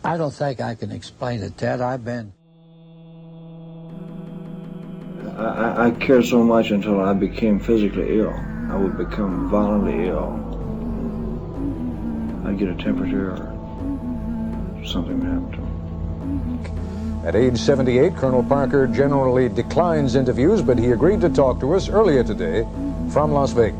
I don't think I can explain it, Ted. I've been... I cared so much until I became physically ill. I would become violently ill. I'd get a temperature or something would happen to me. At age 78, Colonel Parker generally declines interviews, but he agreed to talk to us earlier today from Las Vegas.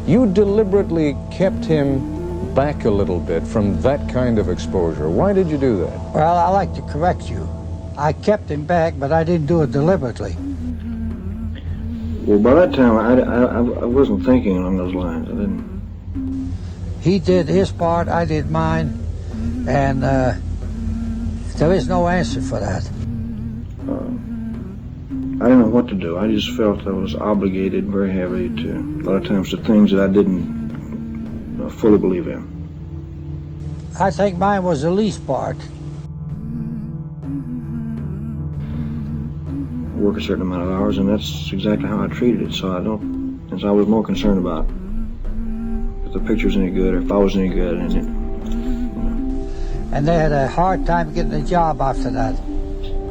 You deliberately kept him back a little bit from that kind of exposure. Why did you do that? Well, I like to correct you. I kept him back, but I didn't do it deliberately. Well, by that time, I wasn't thinking along those lines. I didn't. He did his part, I did mine, and there is no answer for that. I didn't know what to do. I just felt I was obligated very heavily to, a lot of times, to things that I didn't fully believe in. I think mine was the least part. Work a certain amount of hours, and that's exactly how I treated it. So I was more concerned about if the picture's any good or if I was any good. And they had a hard time getting a job after that.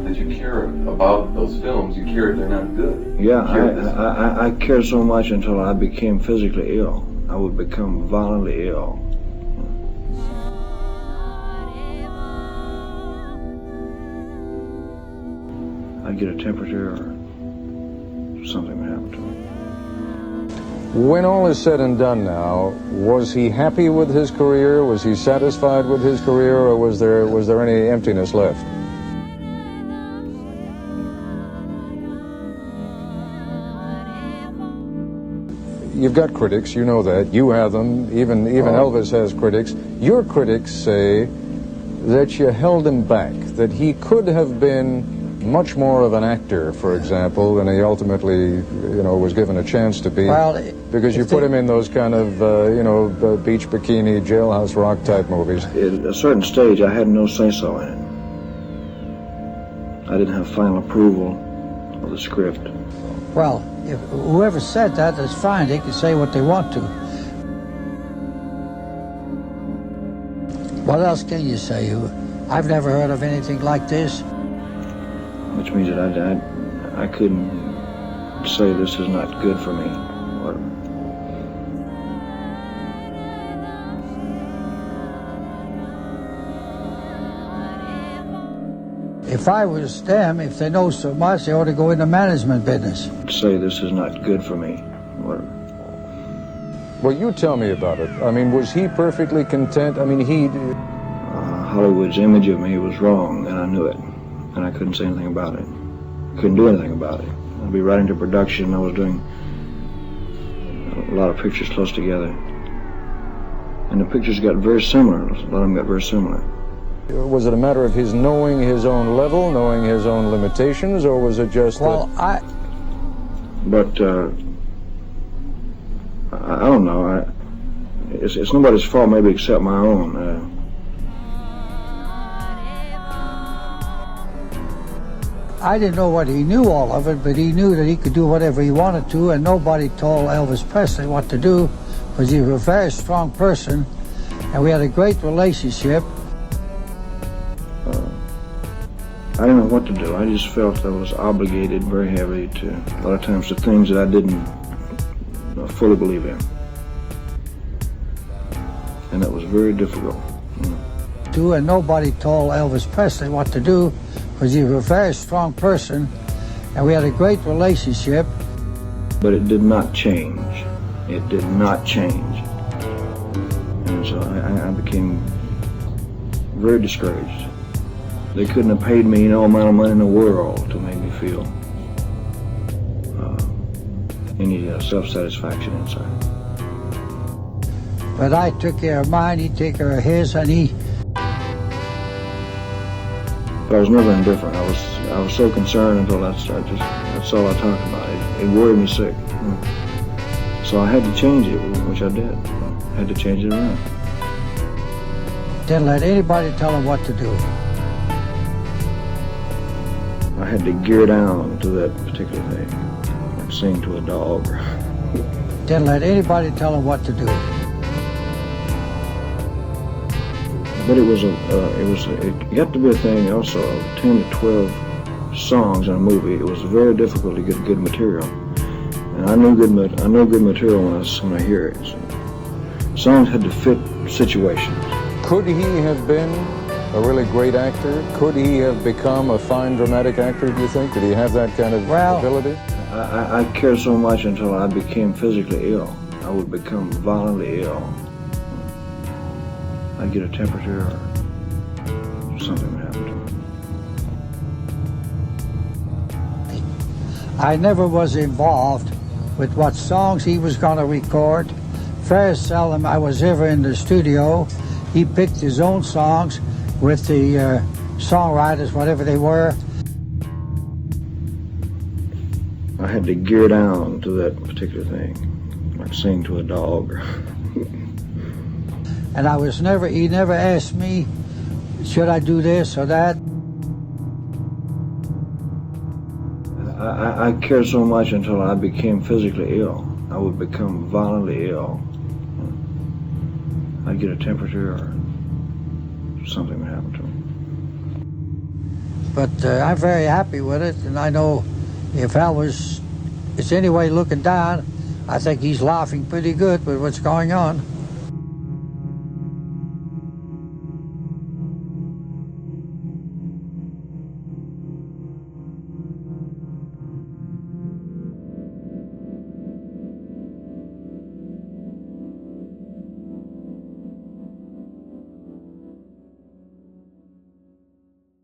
Did you care about those films? You cared they're not good. Yeah, I cared so much until I became physically ill. I would become violently ill. I'd get a temperature or something would happen to me. When all is said and done now, was he happy with his career? Was he satisfied with his career, or was there any emptiness left? You've got critics, you know that. You have them. Even Elvis has critics. Your critics say that you held him back, that he could have been much more of an actor, for example, than he ultimately, was given a chance to be. Well, because you put him in those kind of, beach bikini, jailhouse rock type movies. At a certain stage, I had no say-so in it. I didn't have final approval of the script. Well, if whoever said that, that's fine. They can say what they want to. What else can you say? I've never heard of anything like this. Which means that I couldn't say this is not good for me. If I was them, if they know so much, they ought to go into management business. Say this is not good for me. Well, you tell me about it. I mean, was he perfectly content? I mean, Hollywood's image of me was wrong, and I knew it. And I couldn't say anything about it. Couldn't do anything about it. I'd be right into production. I was doing a lot of pictures close together. And the pictures got very similar. A lot of them got very similar. Was it a matter of his knowing his own level, knowing his own limitations, or was it just I don't know. It's nobody's fault, maybe, except my own. I didn't know what he knew all of it, but he knew that he could do whatever he wanted to, and nobody told Elvis Presley what to do, because he was a very strong person, and we had a great relationship. I didn't know what to do. I just felt I was obligated very heavily to, a lot of times, to things that I didn't fully believe in. And that was very difficult. And nobody told Elvis Presley what to do, because he was a very strong person, and we had a great relationship. But it did not change. It did not change. And so I became very discouraged. They couldn't have paid me no amount of money in the world to make me feel any self-satisfaction inside. But I took care of mine, he'd take care of his, and But I was never indifferent. I was so concerned until that's all I talked about. It worried me sick. So I had to change it, which I did. I had to change it around. Didn't let anybody tell him what to do. I had to gear down to that particular thing, like sing to a dog. Didn't let anybody tell him what to do. But it got to be a thing also of 10 to 12 songs in a movie. It was very difficult to get good material. And I know good material when I hear it. So, songs had to fit situations. Could he have been a really great actor? Could he have become a fine dramatic actor, do you think? Did he have that kind of ability? I cared so much until I became physically ill. I would become violently ill. I'd get a temperature or something would happen to me. I never was involved with what songs he was going to record. Very seldom I was ever in the studio. He picked his own songs with the songwriters, whatever they were. I had to gear down to that particular thing, like sing to a dog. And he never asked me, should I do this or that? I cared so much until I became physically ill. I would become violently ill. I'd get a temperature or something would happen to me. But I'm very happy with it, and I know if Elvis is anyway looking down, I think he's laughing pretty good with what's going on.